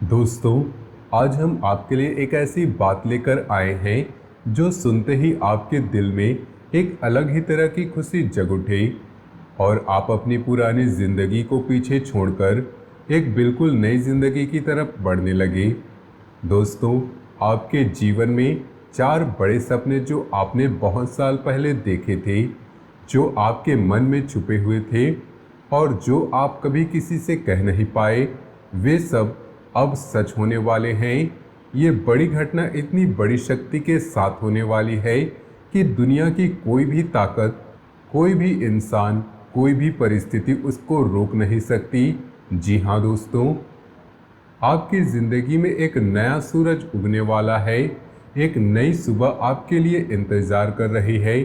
दोस्तों, आज हम आपके लिए एक ऐसी बात लेकर आए हैं जो सुनते ही आपके दिल में एक अलग ही तरह की खुशी जग उठे और आप अपनी पुरानी जिंदगी को पीछे छोड़कर एक बिल्कुल नई जिंदगी की तरफ बढ़ने लगे। दोस्तों, आपके जीवन में चार बड़े सपने जो आपने बहुत साल पहले देखे थे, जो आपके मन में छुपे हुए थे और जो आप कभी किसी से कह नहीं पाए, वे सब अब सच होने वाले हैं। ये बड़ी घटना इतनी बड़ी शक्ति के साथ होने वाली है कि दुनिया की कोई भी ताकत, कोई भी इंसान, कोई भी परिस्थिति उसको रोक नहीं सकती। जी हाँ दोस्तों, आपकी ज़िंदगी में एक नया सूरज उगने वाला है। एक नई सुबह आपके लिए इंतज़ार कर रही है।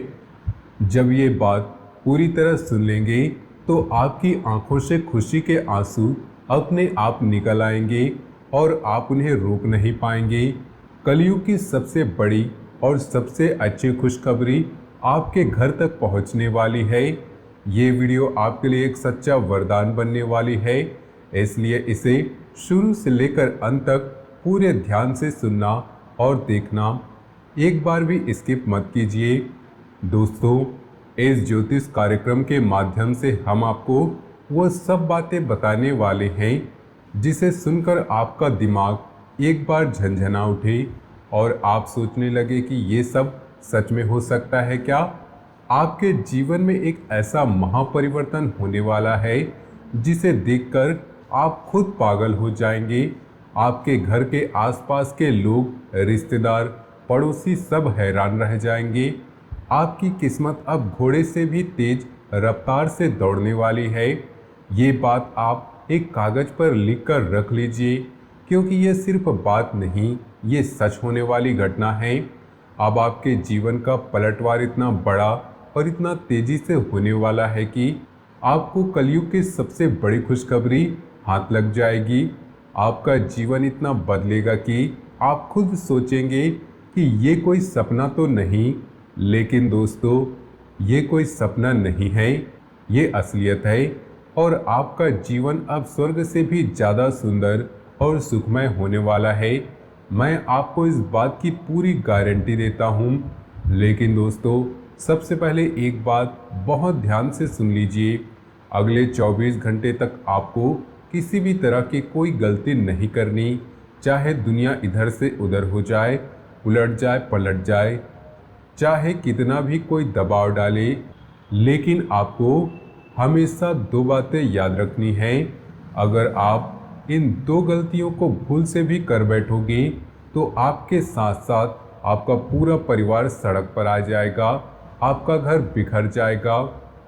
जब ये बात पूरी तरह सुन लेंगे तो आपकी आंखों से खुशी के आंसू अपने आप निकल आएंगे और आप उन्हें रोक नहीं पाएंगे। कलयुग की सबसे बड़ी और सबसे अच्छी खुशखबरी आपके घर तक पहुंचने वाली है। ये वीडियो आपके लिए एक सच्चा वरदान बनने वाली है, इसलिए इसे शुरू से लेकर अंत तक पूरे ध्यान से सुनना और देखना, एक बार भी स्किप मत कीजिए। दोस्तों, इस ज्योतिष कार्यक्रम के माध्यम से हम आपको वो सब बातें बताने वाले हैं जिसे सुनकर आपका दिमाग एक बार झंझना उठे और आप सोचने लगे कि ये सब सच में हो सकता है क्या। आपके जीवन में एक ऐसा महापरिवर्तन होने वाला है जिसे देखकर आप खुद पागल हो जाएंगे। आपके घर के आसपास के लोग, रिश्तेदार, पड़ोसी सब हैरान रह जाएंगे। आपकी किस्मत अब घोड़े से भी तेज रफ्तार से दौड़ने वाली है। ये बात आप एक कागज पर लिखकर रख लीजिए, क्योंकि ये सिर्फ बात नहीं, ये सच होने वाली घटना है। अब आपके जीवन का पलटवार इतना बड़ा और इतना तेजी से होने वाला है कि आपको कलयुग की सबसे बड़ी खुशखबरी हाथ लग जाएगी। आपका जीवन इतना बदलेगा कि आप खुद सोचेंगे कि ये कोई सपना तो नहीं। लेकिन दोस्तों, ये कोई सपना नहीं है, ये असलियत है और आपका जीवन अब स्वर्ग से भी ज़्यादा सुंदर और सुखमय होने वाला है। मैं आपको इस बात की पूरी गारंटी देता हूँ। लेकिन दोस्तों, सबसे पहले एक बात बहुत ध्यान से सुन लीजिए। अगले 24 घंटे तक आपको किसी भी तरह की कोई गलती नहीं करनी, चाहे दुनिया इधर से उधर हो जाए, उलट जाए, पलट जाए, चाहे कितना भी कोई दबाव डाले। लेकिन आपको हमेशा दो बातें याद रखनी हैं। अगर आप इन दो गलतियों को भूल से भी कर बैठोगे तो आपके साथ साथ आपका पूरा परिवार सड़क पर आ जाएगा, आपका घर बिखर जाएगा,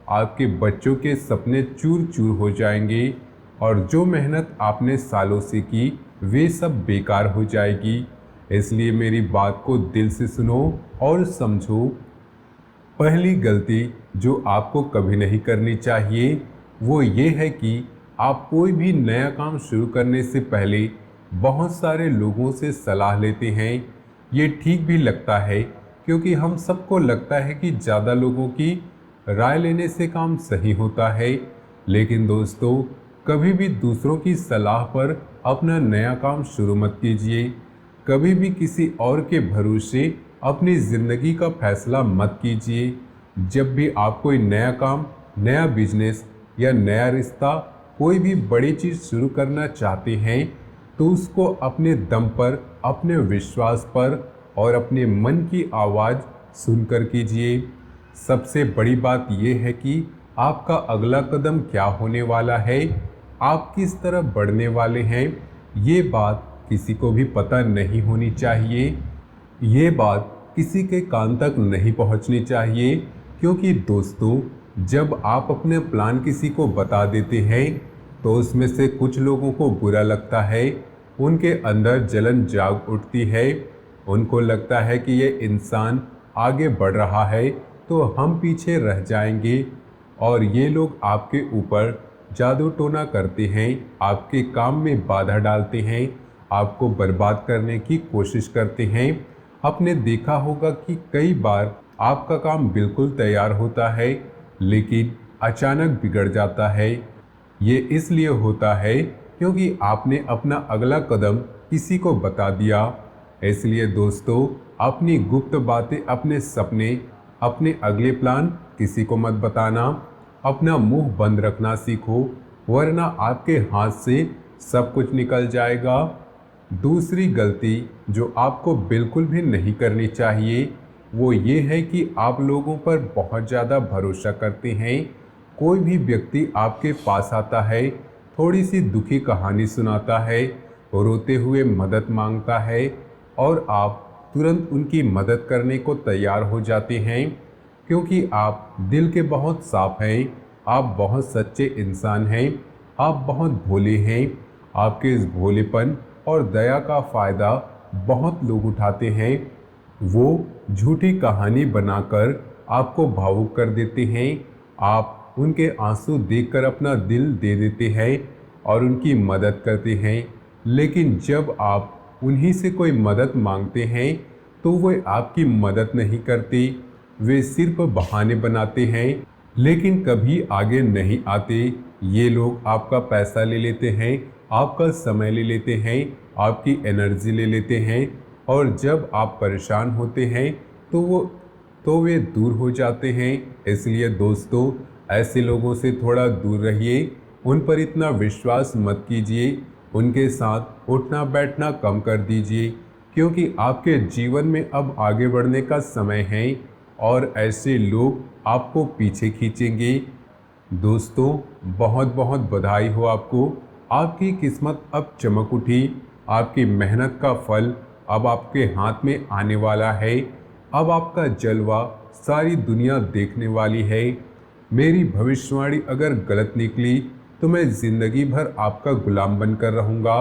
आपके बच्चों के सपने चूर चूर हो जाएंगे और जो मेहनत आपने सालों से की वे सब बेकार हो जाएगी। इसलिए मेरी बात को दिल से सुनो और समझो। पहली गलती जो आपको कभी नहीं करनी चाहिए वो ये है कि आप कोई भी नया काम शुरू करने से पहले बहुत सारे लोगों से सलाह लेते हैं। ये ठीक भी लगता है, क्योंकि हम सबको लगता है कि ज़्यादा लोगों की राय लेने से काम सही होता है। लेकिन दोस्तों, कभी भी दूसरों की सलाह पर अपना नया काम शुरू मत कीजिए। कभी भी किसी और के भरोसे अपनी ज़िंदगी का फैसला मत कीजिए। जब भी आप कोई नया काम, नया बिजनेस या नया रिश्ता, कोई भी बड़ी चीज़ शुरू करना चाहते हैं तो उसको अपने दम पर, अपने विश्वास पर और अपने मन की आवाज़ सुनकर कीजिए। सबसे बड़ी बात यह है कि आपका अगला कदम क्या होने वाला है, आप किस तरफ बढ़ने वाले हैं, ये बात किसी को भी पता नहीं होनी चाहिए। ये बात किसी के कान तक नहीं पहुंचनी चाहिए, क्योंकि दोस्तों, जब आप अपने प्लान किसी को बता देते हैं तो उसमें से कुछ लोगों को बुरा लगता है, उनके अंदर जलन जाग उठती है। उनको लगता है कि ये इंसान आगे बढ़ रहा है तो हम पीछे रह जाएंगे और ये लोग आपके ऊपर जादू टोना करते हैं, आपके काम में बाधा डालते हैं, आपको बर्बाद करने की कोशिश करते हैं। आपने देखा होगा कि कई बार आपका काम बिल्कुल तैयार होता है लेकिन अचानक बिगड़ जाता है। ये इसलिए होता है क्योंकि आपने अपना अगला कदम किसी को बता दिया। इसलिए दोस्तों, अपनी गुप्त बातें, अपने सपने, अपने अगले प्लान किसी को मत बताना। अपना मुंह बंद रखना सीखो, वरना आपके हाथ से सब कुछ निकल जाएगा। दूसरी गलती जो आपको बिल्कुल भी नहीं करनी चाहिए वो ये है कि आप लोगों पर बहुत ज़्यादा भरोसा करते हैं। कोई भी व्यक्ति आपके पास आता है, थोड़ी सी दुखी कहानी सुनाता है, रोते हुए मदद मांगता है और आप तुरंत उनकी मदद करने को तैयार हो जाते हैं, क्योंकि आप दिल के बहुत साफ हैं, आप बहुत सच्चे इंसान हैं, आप बहुत भोले हैं। आपके इस भोलेपन और दया का फ़ायदा बहुत लोग उठाते हैं। वो झूठी कहानी बनाकर आपको भावुक कर देते हैं। आप उनके आंसू देखकर अपना दिल दे देते हैं और उनकी मदद करते हैं, लेकिन जब आप उन्हीं से कोई मदद मांगते हैं तो वे आपकी मदद नहीं करते। वे सिर्फ बहाने बनाते हैं, लेकिन कभी आगे नहीं आते। ये लोग आपका पैसा ले लेते हैं, आपका समय ले लेते हैं, आपकी एनर्जी ले लेते हैं और जब आप परेशान होते हैं तो वे दूर हो जाते हैं। इसलिए दोस्तों, ऐसे लोगों से थोड़ा दूर रहिए, उन पर इतना विश्वास मत कीजिए, उनके साथ उठना बैठना कम कर दीजिए, क्योंकि आपके जीवन में अब आगे बढ़ने का समय है और ऐसे लोग आपको पीछे खींचेंगे। दोस्तों, बहुत बहुत बधाई हो आपको, आपकी किस्मत अब चमक उठी। आपकी मेहनत का फल अब आपके हाथ में आने वाला है। अब आपका जलवा सारी दुनिया देखने वाली है। मेरी भविष्यवाणी अगर गलत निकली तो मैं ज़िंदगी भर आपका गुलाम बनकर रहूँगा,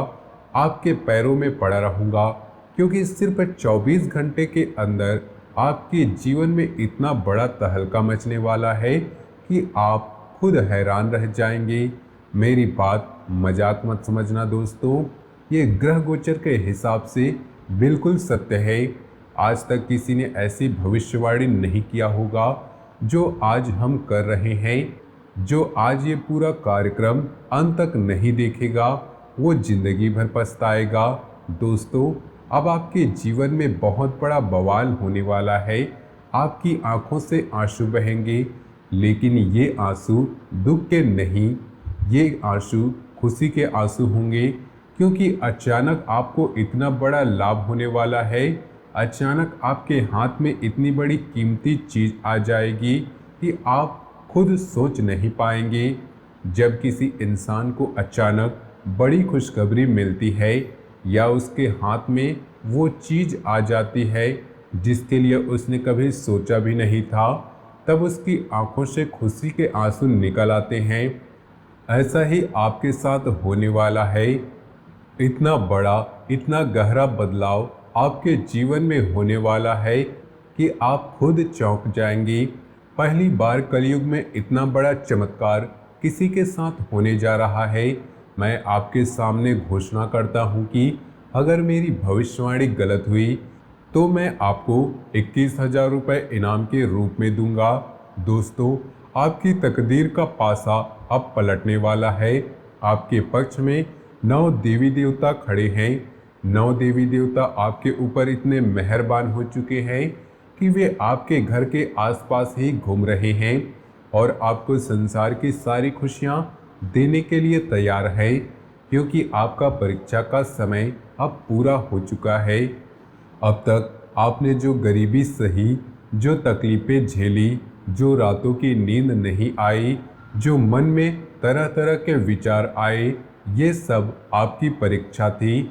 आपके पैरों में पड़ा रहूँगा, क्योंकि सिर्फ 24 घंटे के अंदर आपके जीवन में इतना बड़ा तहलका मचने वाला है कि आप खुद हैरान रह जाएंगे। मेरी बात मजाक मत समझना दोस्तों, ये ग्रह गोचर के हिसाब से बिल्कुल सत्य है। आज तक किसी ने ऐसी भविष्यवाणी नहीं किया होगा जो आज हम कर रहे हैं। जो आज ये पूरा कार्यक्रम अंत तक नहीं देखेगा वो जिंदगी भर पछताएगा। दोस्तों, अब आपके जीवन में बहुत बड़ा बवाल होने वाला है। आपकी आंखों से आंसू बहेंगे, लेकिन ये आंसू दुख के नहीं, ये आंसू खुशी के आंसू होंगे, क्योंकि अचानक आपको इतना बड़ा लाभ होने वाला है। अचानक आपके हाथ में इतनी बड़ी कीमती चीज़ आ जाएगी कि आप खुद सोच नहीं पाएंगे। जब किसी इंसान को अचानक बड़ी खुशखबरी मिलती है या उसके हाथ में वो चीज़ आ जाती है जिसके लिए उसने कभी सोचा भी नहीं था, तब उसकी आंखों से खुशी के आंसू निकल आते हैं। ऐसा ही आपके साथ होने वाला है। इतना बड़ा, इतना गहरा बदलाव आपके जीवन में होने वाला है कि आप खुद चौंक जाएंगी। पहली बार कलयुग में इतना बड़ा चमत्कार किसी के साथ होने जा रहा है। मैं आपके सामने घोषणा करता हूँ कि अगर मेरी भविष्यवाणी गलत हुई तो मैं आपको 21,000 रुपये इनाम के रूप में दूंगा। दोस्तों, आपकी तकदीर का पासा अब पलटने वाला है। आपके पक्ष में 9 देवी देवता खड़े हैं। 9 देवी देवता आपके ऊपर इतने मेहरबान हो चुके हैं कि वे आपके घर के आसपास ही घूम रहे हैं और आपको संसार की सारी खुशियां देने के लिए तैयार है, क्योंकि आपका परीक्षा का समय अब पूरा हो चुका है। अब तक आपने जो गरीबी सही, जो तकलीफ़ें झेली, जो रातों की नींद नहीं आई, जो मन में तरह तरह के विचार आए, ये सब आपकी परीक्षा थी।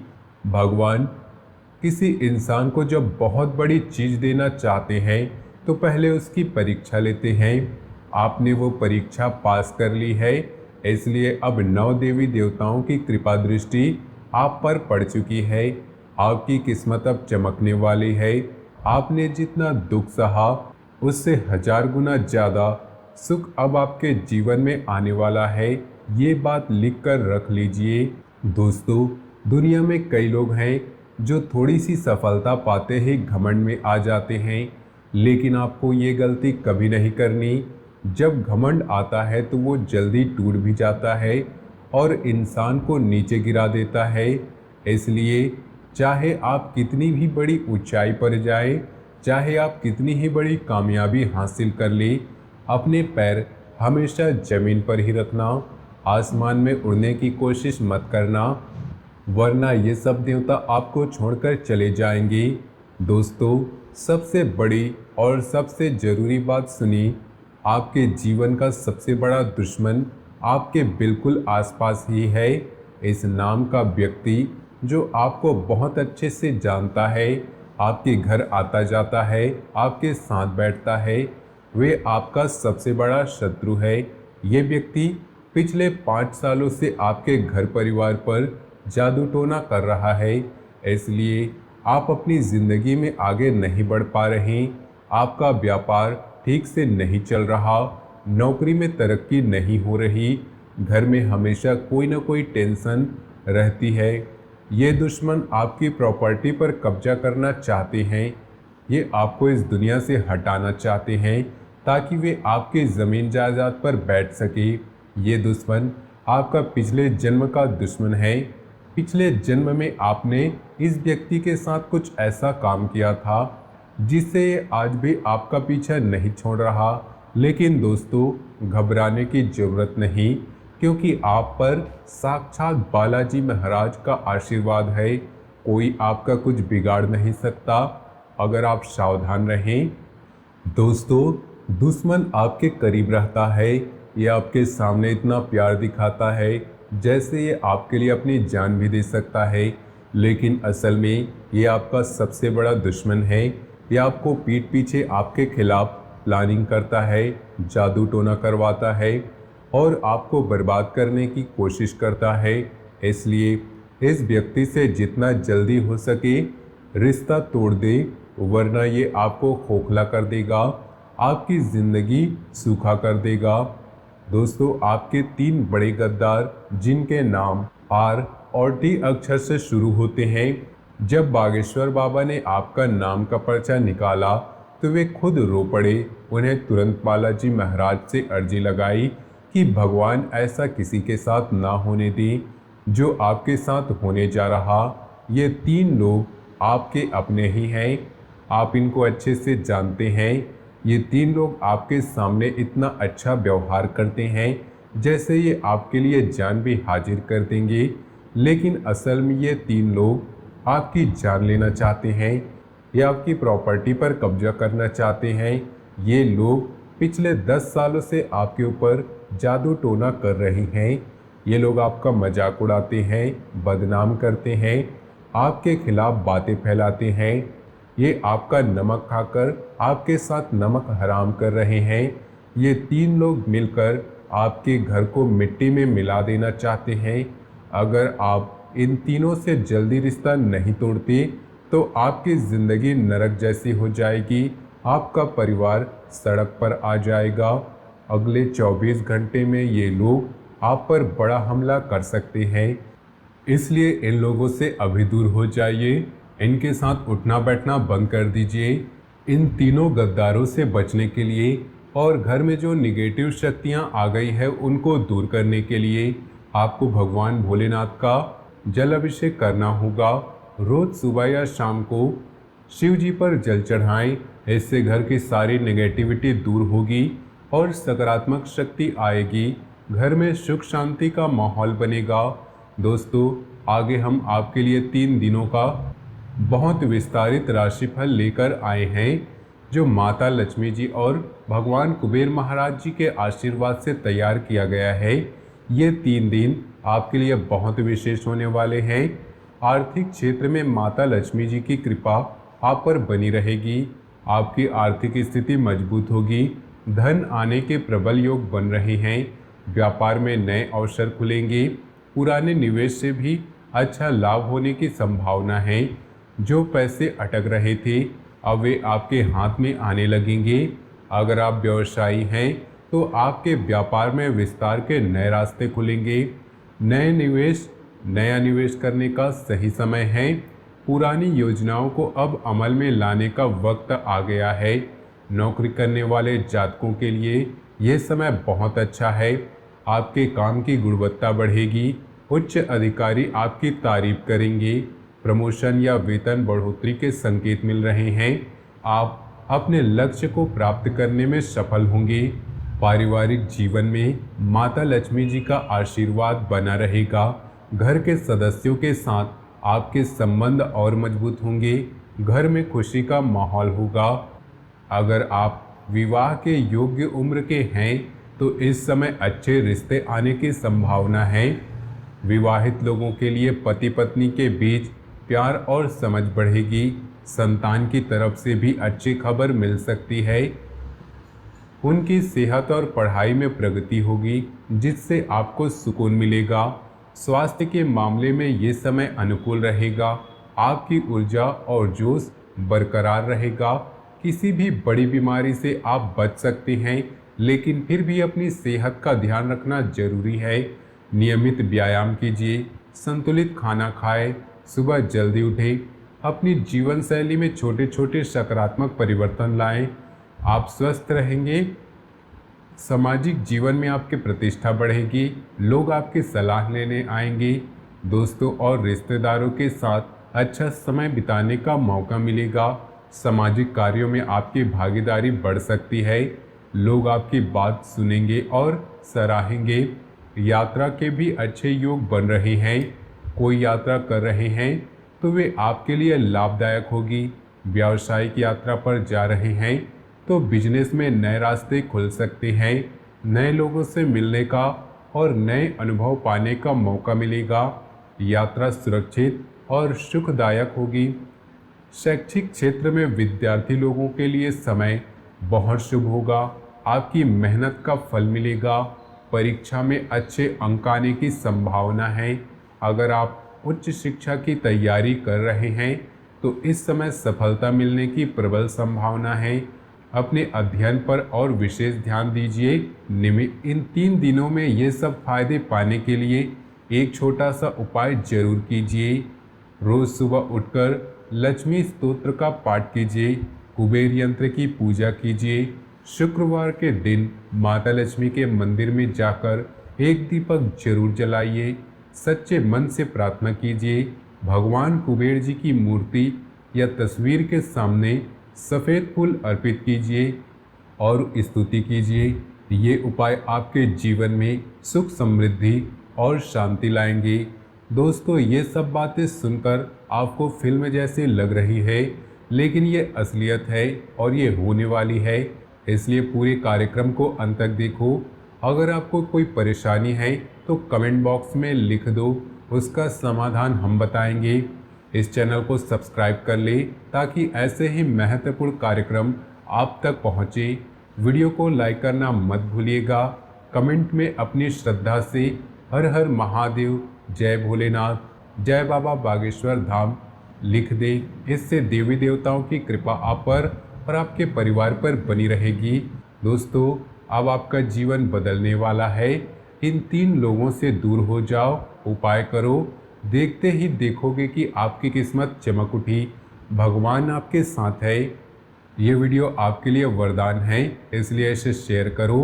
भगवान किसी इंसान को जब बहुत बड़ी चीज़ देना चाहते हैं तो पहले उसकी परीक्षा लेते हैं। आपने वो परीक्षा पास कर ली है, इसलिए अब 9 देवी देवताओं की कृपा दृष्टि आप पर पड़ चुकी है। आपकी किस्मत अब चमकने वाली है। आपने जितना दुख सहा उससे 1000 गुना ज़्यादा सुख अब आपके जीवन में आने वाला है। ये बात लिख कर रख लीजिए। दोस्तों, दुनिया में कई लोग हैं जो थोड़ी सी सफलता पाते ही घमंड में आ जाते हैं, लेकिन आपको ये गलती कभी नहीं करनी। जब घमंड आता है तो वो जल्दी टूट भी जाता है और इंसान को नीचे गिरा देता है। इसलिए चाहे आप कितनी भी बड़ी ऊंचाई पर जाए, चाहे आप कितनी ही बड़ी कामयाबी हासिल कर ले, अपने पैर हमेशा जमीन पर ही रखना। आसमान में उड़ने की कोशिश मत करना, वरना ये सब देवता आपको छोड़कर चले जाएंगे। दोस्तों, सबसे बड़ी और सबसे ज़रूरी बात सुनिए, आपके जीवन का सबसे बड़ा दुश्मन आपके बिल्कुल आसपास ही है। इस नाम का व्यक्ति जो आपको बहुत अच्छे से जानता है, आपके घर आता जाता है, आपके साथ बैठता है, वे आपका सबसे बड़ा शत्रु है। ये व्यक्ति पिछले 5 सालों से आपके घर परिवार पर जादू टोना कर रहा है। इसलिए आप अपनी ज़िंदगी में आगे नहीं बढ़ पा रहे, आपका व्यापार ठीक से नहीं चल रहा, नौकरी में तरक्की नहीं हो रही, घर में हमेशा कोई ना कोई टेंशन रहती है। ये दुश्मन आपकी प्रॉपर्टी पर कब्जा करना चाहते हैं, ये आपको इस दुनिया से हटाना चाहते हैं ताकि वे आपके ज़मीन जायदाद पर बैठ सके। ये दुश्मन आपका पिछले जन्म का दुश्मन है। पिछले जन्म में आपने इस व्यक्ति के साथ कुछ ऐसा काम किया था जिससे ये आज भी आपका पीछा नहीं छोड़ रहा। लेकिन दोस्तों, घबराने की ज़रूरत नहीं, क्योंकि आप पर साक्षात बालाजी महाराज का आशीर्वाद है। कोई आपका कुछ बिगाड़ नहीं सकता अगर आप सावधान रहें। दोस्तों, दुश्मन आपके करीब रहता है, ये आपके सामने इतना प्यार दिखाता है जैसे ये आपके लिए अपनी जान भी दे सकता है, लेकिन असल में ये आपका सबसे बड़ा दुश्मन है। ये आपको पीठ पीछे आपके खिलाफ प्लानिंग करता है, जादू टोना करवाता है और आपको बर्बाद करने की कोशिश करता है। इसलिए इस व्यक्ति से जितना जल्दी हो सके रिश्ता तोड़ दे, वरना ये आपको खोखला कर देगा, आपकी ज़िंदगी सूखा कर देगा। दोस्तों, आपके 3 बड़े गद्दार जिनके नाम आर और टी अक्षर से शुरू होते हैं, जब बागेश्वर बाबा ने आपका नाम का पर्चा निकाला तो वे खुद रो पड़े। उन्हें तुरंत बालाजी महाराज से अर्जी लगाई कि भगवान ऐसा किसी के साथ ना होने दें जो आपके साथ होने जा रहा। ये 3 लोग आपके अपने ही हैं, आप इनको अच्छे से जानते हैं। ये 3 लोग आपके सामने इतना अच्छा व्यवहार करते हैं जैसे ये आपके लिए जान भी हाजिर कर देंगे, लेकिन असल में ये 3 लोग आपकी जान लेना चाहते हैं, ये आपकी प्रॉपर्टी पर कब्जा करना चाहते हैं। ये लोग पिछले 10 सालों से आपके ऊपर जादू टोना कर रहे हैं। ये लोग आपका मजाक उड़ाते हैं, बदनाम करते हैं, आपके खिलाफ बातें फैलाते हैं। ये आपका नमक खाकर आपके साथ नमक हराम कर रहे हैं। ये 3 लोग मिलकर आपके घर को मिट्टी में मिला देना चाहते हैं। अगर आप इन तीनों से जल्दी रिश्ता नहीं तोड़ते तो आपकी ज़िंदगी नरक जैसी हो जाएगी, आपका परिवार सड़क पर आ जाएगा। अगले 24 घंटे में ये लोग आप पर बड़ा हमला कर सकते हैं, इसलिए इन लोगों से अभी दूर हो जाइए, इनके साथ उठना बैठना बंद कर दीजिए। इन तीनों गद्दारों से बचने के लिए और घर में जो निगेटिव शक्तियां आ गई है उनको दूर करने के लिए आपको भगवान भोलेनाथ का जल अभिषेक करना होगा। रोज़ सुबह या शाम को शिव जी पर जल चढ़ाएं, इससे घर की सारी नेगेटिविटी दूर होगी और सकारात्मक शक्ति आएगी, घर में सुख शांति का माहौल बनेगा। दोस्तों, आगे हम आपके लिए 3 दिनों का बहुत विस्तारित राशिफल लेकर आए हैं जो माता लक्ष्मी जी और भगवान कुबेर महाराज जी के आशीर्वाद से तैयार किया गया है। ये 3 दिन आपके लिए बहुत विशेष होने वाले हैं। आर्थिक क्षेत्र में माता लक्ष्मी जी की कृपा आप पर बनी रहेगी, आपकी आर्थिक स्थिति मजबूत होगी, धन आने के प्रबल योग बन रहे हैं, व्यापार में नए अवसर खुलेंगे, पुराने निवेश से भी अच्छा लाभ होने की संभावना है। जो पैसे अटक रहे थे अब वे आपके हाथ में आने लगेंगे। अगर आप व्यवसायी हैं तो आपके व्यापार में विस्तार के नए रास्ते खुलेंगे। नया निवेश करने का सही समय है। पुरानी योजनाओं को अब अमल में लाने का वक्त आ गया है। नौकरी करने वाले जातकों के लिए यह समय बहुत अच्छा है। आपके काम की गुणवत्ता बढ़ेगी, उच्च अधिकारी आपकी तारीफ करेंगे, प्रमोशन या वेतन बढ़ोतरी के संकेत मिल रहे हैं, आप अपने लक्ष्य को प्राप्त करने में सफल होंगे। पारिवारिक जीवन में माता लक्ष्मी जी का आशीर्वाद बना रहेगा। घर के सदस्यों के साथ आपके संबंध और मजबूत होंगे। घर में खुशी का माहौल होगा। अगर आप विवाह के योग्य उम्र के हैं तो इस समय अच्छे रिश्ते आने की संभावना है। विवाहित लोगों के लिए पति पत्नी के बीच प्यार और समझ बढ़ेगी। संतान की तरफ से भी अच्छी खबर मिल सकती है। उनकी सेहत और पढ़ाई में प्रगति होगी, जिससे आपको सुकून मिलेगा। स्वास्थ्य के मामले में ये समय अनुकूल रहेगा। आपकी ऊर्जा और जोश बरकरार रहेगा। किसी भी बड़ी बीमारी से आप बच सकते हैं, लेकिन फिर भी अपनी सेहत का ध्यान रखना जरूरी है। नियमित व्यायाम कीजिए, संतुलित खाना खाएं, सुबह जल्दी उठें। अपनी जीवन शैली में छोटे छोटे सकारात्मक परिवर्तन लाएं। आप स्वस्थ रहेंगे। सामाजिक जीवन में आपकी प्रतिष्ठा बढ़ेगी। लोग आपकी सलाह लेने आएंगे। दोस्तों और रिश्तेदारों के साथ अच्छा समय बिताने का मौका मिलेगा। सामाजिक कार्यों में आपकी भागीदारी बढ़ सकती है। लोग आपकी बात सुनेंगे और सराहेंगे। यात्रा के भी अच्छे योग बन रहे हैं। कोई यात्रा कर रहे हैं तो वे आपके लिए लाभदायक होगी। व्यावसायिक यात्रा पर जा रहे हैं तो बिजनेस में नए रास्ते खुल सकते हैं। नए लोगों से मिलने का और नए अनुभव पाने का मौका मिलेगा। यात्रा सुरक्षित और सुखदायक होगी। शैक्षिक क्षेत्र में विद्यार्थी लोगों के लिए समय बहुत शुभ होगा। आपकी मेहनत का फल मिलेगा। परीक्षा में अच्छे अंक आने की संभावना है। अगर आप उच्च शिक्षा की तैयारी कर रहे हैं तो इस समय सफलता मिलने की प्रबल संभावना है। अपने अध्ययन पर और विशेष ध्यान दीजिए। इन 3 दिनों में ये सब फायदे पाने के लिए एक छोटा सा उपाय जरूर कीजिए। रोज सुबह उठकर लक्ष्मी स्तोत्र का पाठ कीजिए। कुबेर यंत्र की पूजा कीजिए। शुक्रवार के दिन माता लक्ष्मी के मंदिर में जाकर एक दीपक जरूर जलाइए। सच्चे मन से प्रार्थना कीजिए। भगवान कुबेर जी की मूर्ति या तस्वीर के सामने सफ़ेद फूल अर्पित कीजिए और स्तुति कीजिए। ये उपाय आपके जीवन में सुख समृद्धि और शांति लाएंगे। दोस्तों, ये सब बातें सुनकर आपको फिल्म जैसे लग रही है, लेकिन ये असलियत है और ये होने वाली है। इसलिए पूरे कार्यक्रम को अंत तक देखो। अगर आपको कोई परेशानी है तो कमेंट बॉक्स में लिख दो, उसका समाधान हम बताएंगे। इस चैनल को सब्सक्राइब कर ले ताकि ऐसे ही महत्वपूर्ण कार्यक्रम आप तक पहुँचे। वीडियो को लाइक करना मत भूलिएगा। कमेंट में अपनी श्रद्धा से हर हर महादेव, जय भोलेनाथ, जय बाबा बागेश्वर धाम लिख दें। इससे देवी देवताओं की कृपा आप पर और आपके परिवार पर बनी रहेगी। दोस्तों, अब आपका जीवन बदलने वाला है। इन 3 लोगों से दूर हो जाओ, उपाय करो। देखते ही देखोगे कि आपकी किस्मत चमक उठी। भगवान आपके साथ है। ये वीडियो आपके लिए वरदान है, इसलिए इसे शेयर करो।